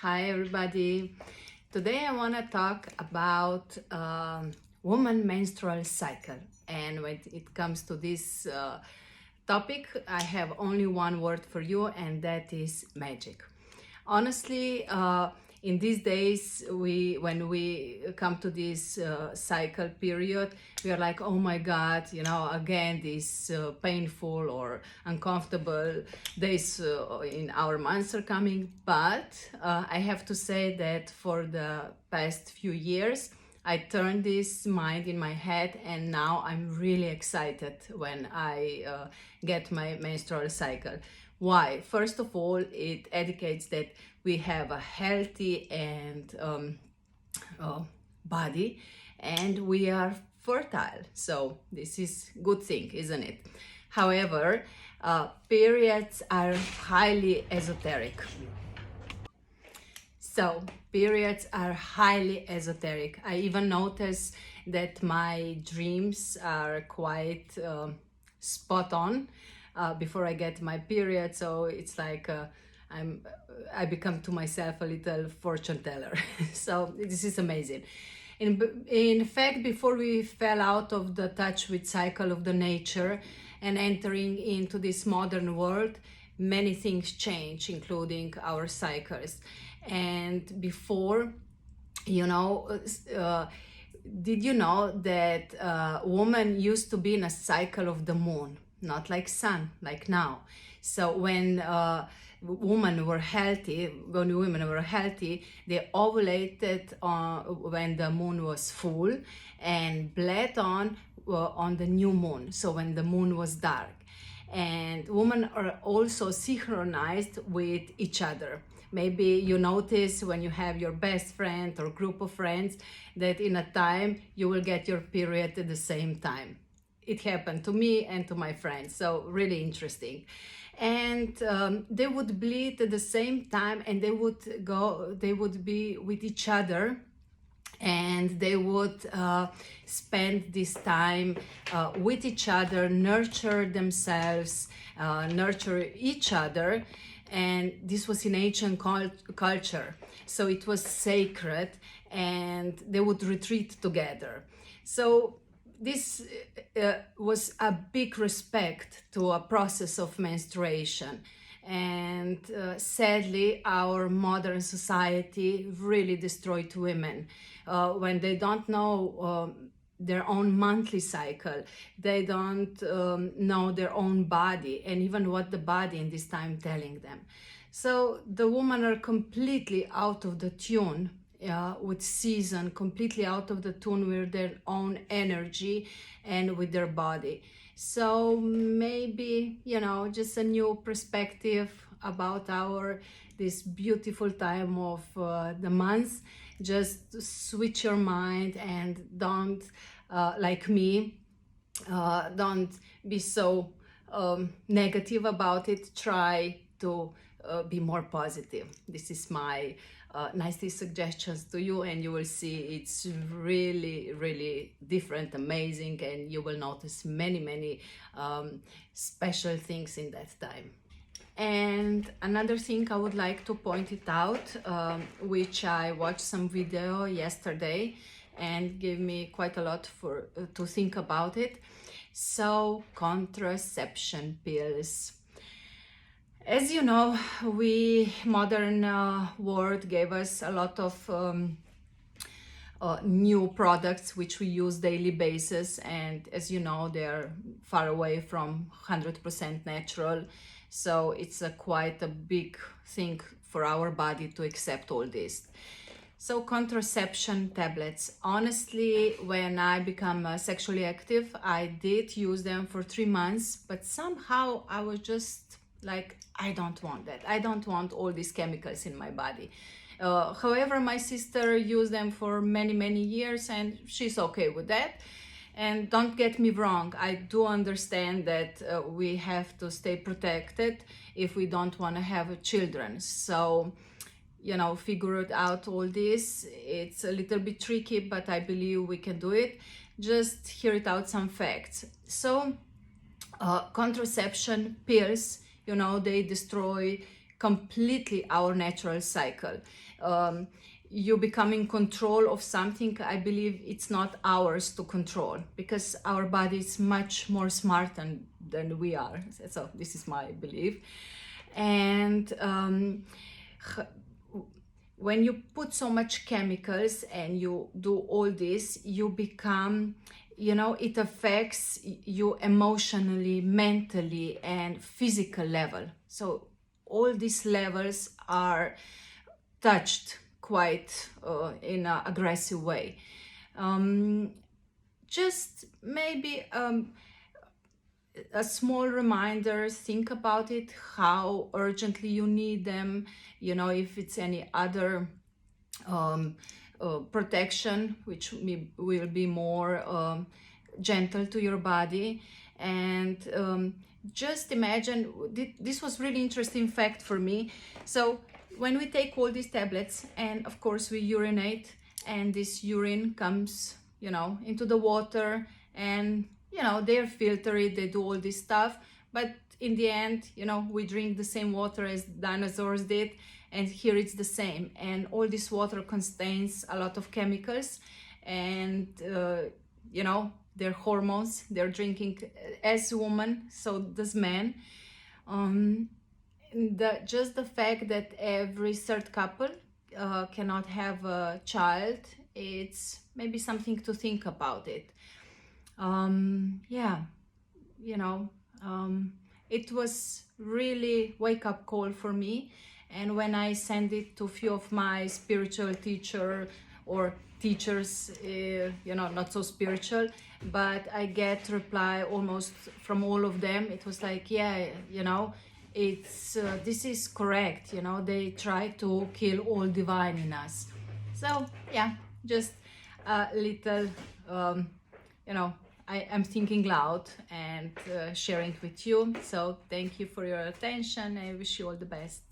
Hi everybody. Today I want to talk about woman menstrual cycle, and when it comes to this topic I have only one word for you, and that is magic. Honestly, in these days, when we come to this cycle period, we are like, oh my God, again, these painful or uncomfortable days in our months are coming. But I have to say that for the past few years, I turned this mind in my head, and now I'm really excited when I get my menstrual cycle. Why? First of all, it indicates that we have a healthy and body, and we are fertile. So this is good thing, isn't it? However, periods are highly esoteric. So periods are highly esoteric. I even notice that my dreams are quite spot on before I get my period. So it's like I become to myself a little fortune teller. So this is amazing. In fact, before we fell out of the touch with cycle of the nature and entering into this modern world, many things change, including our cycles. And before, did you know that woman used to be in a cycle of the moon, not like sun, like now? So when women were healthy, they ovulated when the moon was full and bled on the new moon, so when the moon was dark. And women are also synchronized with each other. Maybe you notice when you have your best friend or group of friends that in a time you will get your period at the same time. It happened to me and to my friends, so really interesting. And they would bleed at the same time, and they would be with each other, and they would spend this time with each other, nurture themselves, nurture each other. And this was in ancient culture, so it was sacred, and they would retreat together. So this was a big respect to a process of menstruation. And sadly, our modern society really destroyed women when they don't know their own monthly cycle. They don't know their own body, and even what the body in this time telling them. So the women are completely out of the tune with season, completely out of the tune with their own energy and with their body. So maybe, just a new perspective about this beautiful time of the month. Just switch your mind and don't, like me, don't be so negative about it. Try to be more positive. This is my nicely suggestions to you, and you will see it's really, really different, amazing, and you will notice many special things in that time. And another thing I would like to point it out, which I watched some video yesterday and gave me quite a lot to think about it. So contraception pills. As you know, modern world gave us a lot of new products which we use daily basis, and as you know, they're far away from 100% natural. So it's quite a big thing for our body to accept all this. So contraception tablets. Honestly, when I become sexually active, I did use them for 3 months, but somehow I was just like, I don't want that. I don't want all these chemicals in my body. However, my sister used them for many years, and she's okay with that. And don't get me wrong, I do understand that we have to stay protected if we don't want to have children. So, figure it out all this. It's a little bit tricky, but I believe we can do it. Just hear it out some facts. So, contraception pills, they destroy completely our natural cycle. You become in control of something, I believe it's not ours to control, because our body is much more smart than we are. So this is my belief. And when you put so much chemicals and you do all this, you become, it affects you emotionally, mentally, and physical level. So all these levels are touched quite in an aggressive way. Just maybe a small reminder, think about it, how urgently you need them, if it's any other protection, which will be more gentle to your body. And just imagine, this was really interesting fact for me. So when we take all these tablets, and of course we urinate, and this urine comes, into the water, and they filter it, they do all this stuff, but in the end, we drink the same water as dinosaurs did, and here it's the same. And all this water contains a lot of chemicals, and their hormones, they're drinking as women, so does men. Just the fact that every third couple cannot have a child, it's maybe something to think about it. It was really wake-up call for me. And when I send it to a few of my spiritual teacher or teachers, not so spiritual, but I get reply almost from all of them. It was like, yeah, it's this is correct. They try to kill all divine in us. So yeah, just a little, I'm thinking loud and sharing with you. So thank you for your attention. I wish you all the best.